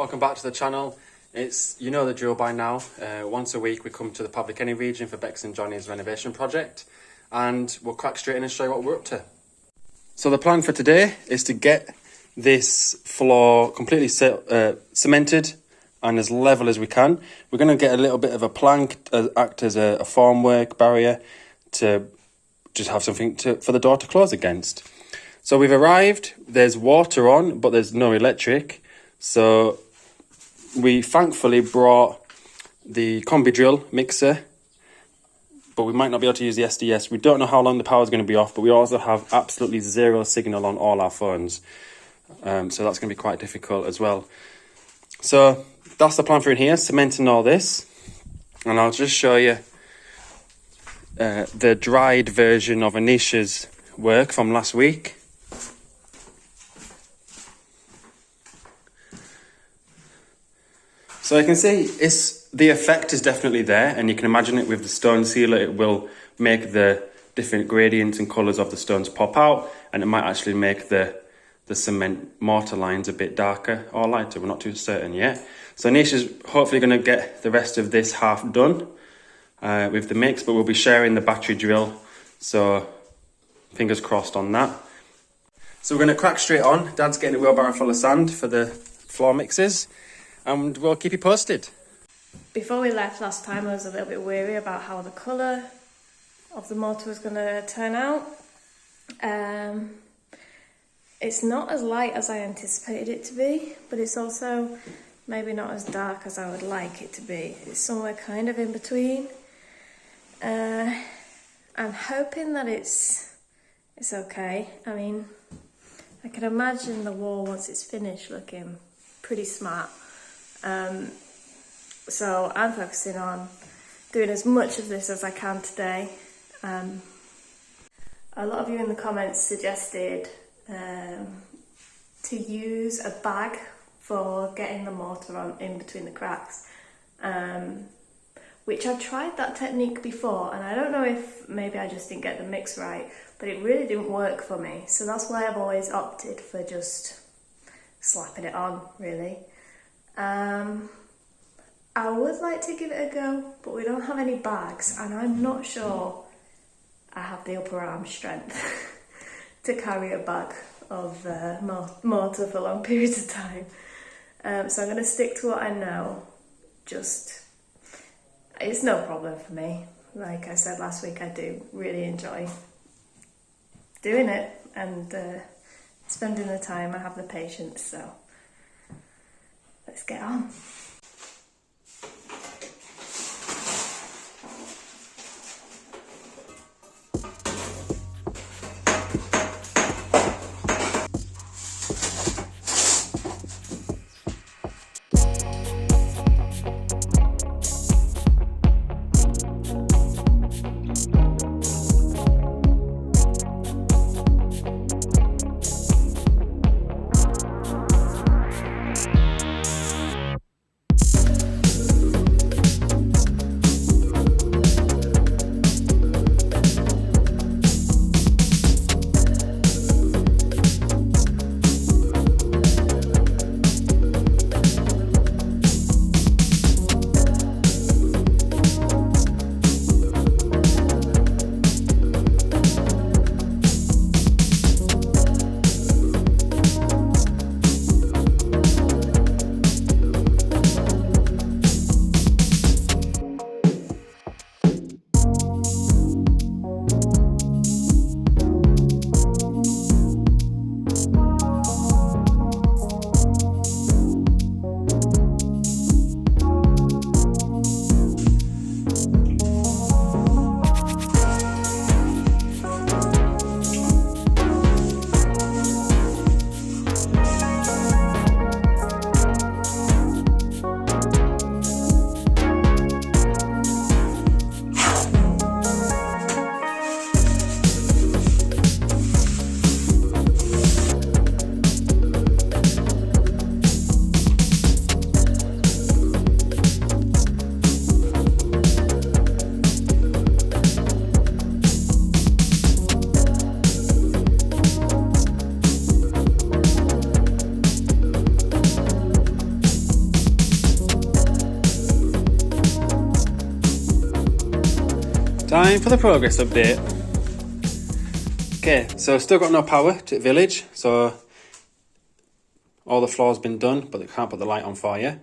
Welcome back to the channel. You know the drill by now. Once a week we come to the Public Any region for Bex and Johnny's renovation project, and we'll crack straight in and show you what we're up to. So the plan for today is to get this floor completely cemented and as level as we can. We're going to get a little bit of a plank to act as a formwork barrier to just have something for the door to close against. So we've arrived, there's water on, but there's no electric. So we thankfully brought the combi drill mixer, but we might not be able to use the SDS. We don't know how long the power is going to be off, but we also have absolutely zero signal on all our phones. So that's going to be quite difficult as well. So that's the plan for in here, cementing all this. And I'll just show you the dried version of Anisha's work from last week. So you can see the effect is definitely there, and you can imagine it with the stone sealer. It will make the different gradients and colours of the stones pop out, and it might actually make the cement mortar lines a bit darker or lighter. We're not too certain yet. So Anisha's hopefully going to get the rest of this half done with the mix, but we'll be sharing the battery drill, so fingers crossed on that. So we're going to crack straight on. Dad's getting a wheelbarrow full of sand for the floor mixes, and we'll keep you posted. Before we left last time, I was a little bit weary about how the colour of the mortar was going to turn out. It's not as light as I anticipated it to be, but it's also maybe not as dark as I would like it to be. It's somewhere kind of in between. I'm hoping that it's okay. I mean, I can imagine the wall once it's finished looking pretty smart. So I'm focusing on doing as much of this as I can today. A lot of you in the comments suggested to use a bag for getting the mortar on in between the cracks, which I've tried that technique before, and I don't know if maybe I just didn't get the mix right, but it really didn't work for me. So that's why I've always opted for just slapping it on, really. I would like to give it a go, but we don't have any bags, and I'm not sure I have the upper arm strength to carry a bag of mortar for long periods of time. So I'm going to stick to what I know. It's no problem for me. Like I said last week, I do really enjoy doing it and spending the time. I have the patience, so let's get on. Time for the progress update. Okay, so still got no power to the village, so all the floor's been done, but they can't put the light on for you.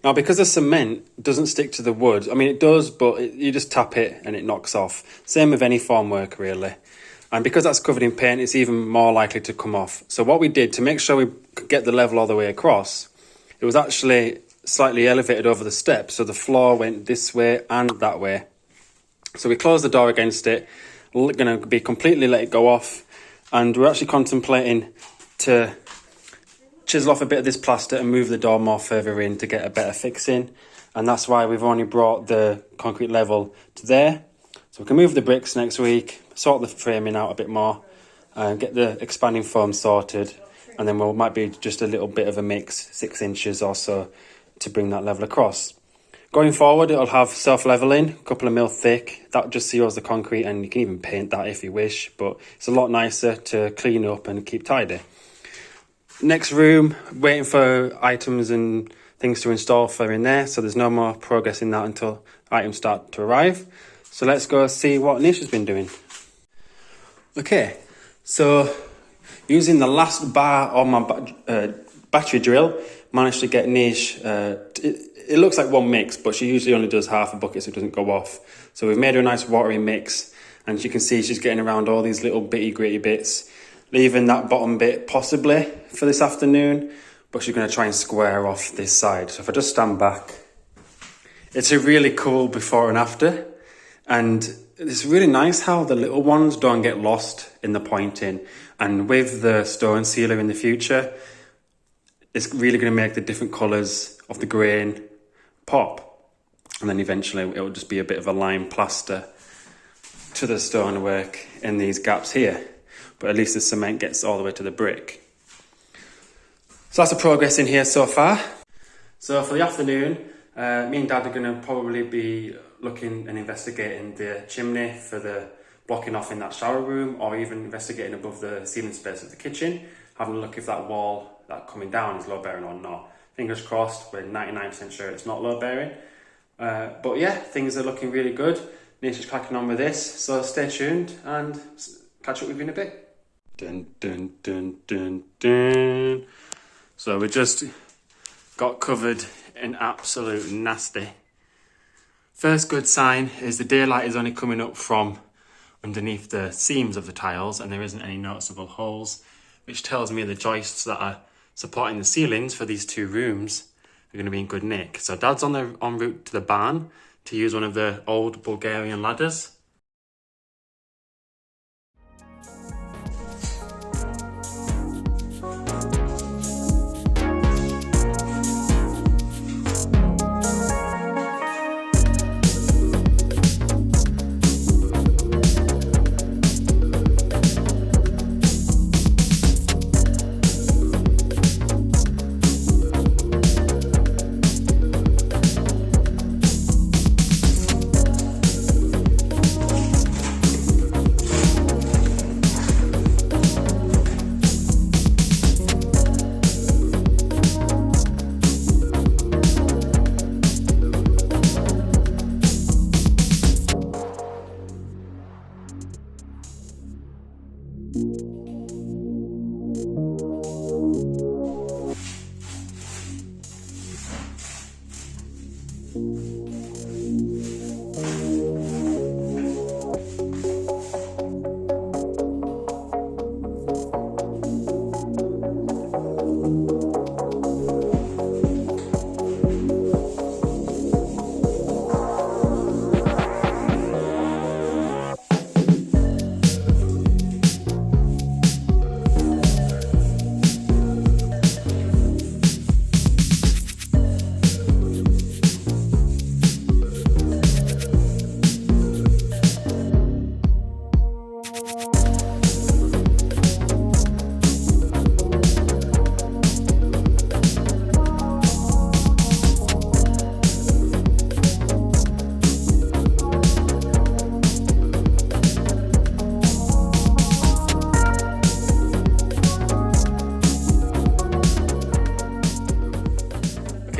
Now, because the cement doesn't stick to the wood, I mean it does, but you just tap it and it knocks off. Same with any formwork really. And because that's covered in paint, it's even more likely to come off. So what we did to make sure we could get the level all the way across, it was actually slightly elevated over the steps, so the floor went this way and that way. So we closed the door against it, we're going to be completely let it go off, and we're actually contemplating to chisel off a bit of this plaster and move the door more further in to get a better fixing. And that's why we've only brought the concrete level to there. So we can move the bricks next week, sort the framing out a bit more, and get the expanding foam sorted, and then we might be just a little bit of a mix, 6 inches or so, to bring that level across. Going forward, it'll have self-leveling, a couple of mil thick. That just seals the concrete, and you can even paint that if you wish, but it's a lot nicer to clean up and keep tidy. Next room, waiting for items and things to install for in there, so there's no more progress in that until items start to arrive. So let's go see what Anisha's been doing. Okay, so using the last bar on my battery drill, managed to get Nish, it looks like one mix, but she usually only does half a bucket so it doesn't go off. So we've made her a nice watery mix, and as you can see she's getting around all these little bitty gritty bits, leaving that bottom bit possibly for this afternoon, but she's going to try and square off this side. So if I just stand back, it's a really cool before and after, and it's really nice how the little ones don't get lost in the pointing, and with the stone sealer in the future, it's really going to make the different colours of the grain pop, and then eventually it will just be a bit of a lime plaster to the stonework in these gaps here, but at least the cement gets all the way to the brick. So that's the progress in here so far. So for the afternoon, me and Dad are going to probably be looking and investigating the chimney for the blocking off in that shower room, or even investigating above the ceiling space of the kitchen, having a look if that wall that coming down is low bearing or not. Fingers crossed, we're 99% sure it's not low bearing. But yeah, things are looking really good. Nisha's cracking on with this, so stay tuned and catch up with you in a bit. Dun, dun, dun, dun, dun. So we just got covered in absolute nasty. First good sign is the daylight is only coming up from underneath the seams of the tiles, and there isn't any noticeable holes, which tells me the joists that are supporting the ceilings for these 2 rooms are going to be in good nick. So Dad's en route to the barn to use one of the old Bulgarian ladders.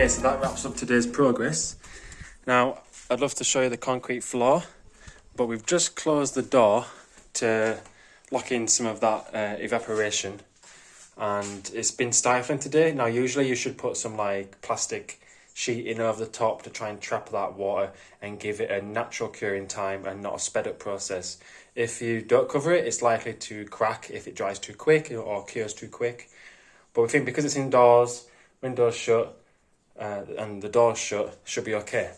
Okay, so that wraps up today's progress. Now, I'd love to show you the concrete floor, But we've just closed the door to lock in some of that evaporation, and it's been stifling today. Now usually you should put some like plastic sheeting over the top to try and trap that water and give it a natural curing time and not a sped up process. If you don't cover it, it's likely to crack if it dries too quick or cures too quick. But we think because it's indoors, windows shut, and the door's shut, should be okay.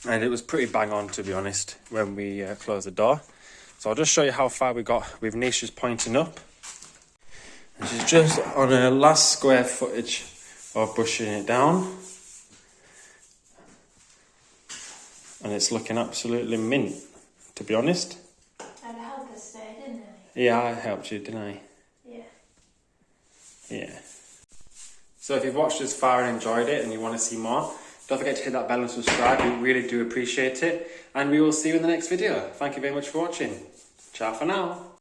And it was pretty bang on, to be honest, when we closed the door. So I'll just show you how far we got with Anisha's pointing up. And she's just on her last square footage of brushing it down. And it's looking absolutely mint, to be honest. I'd help us today, didn't I? Yeah, I helped you, didn't I? Yeah. Yeah. So if you've watched this far and enjoyed it and you want to see more, don't forget to hit that bell and subscribe. We really do appreciate it. And we will see you in the next video. Thank you very much for watching. Ciao for now.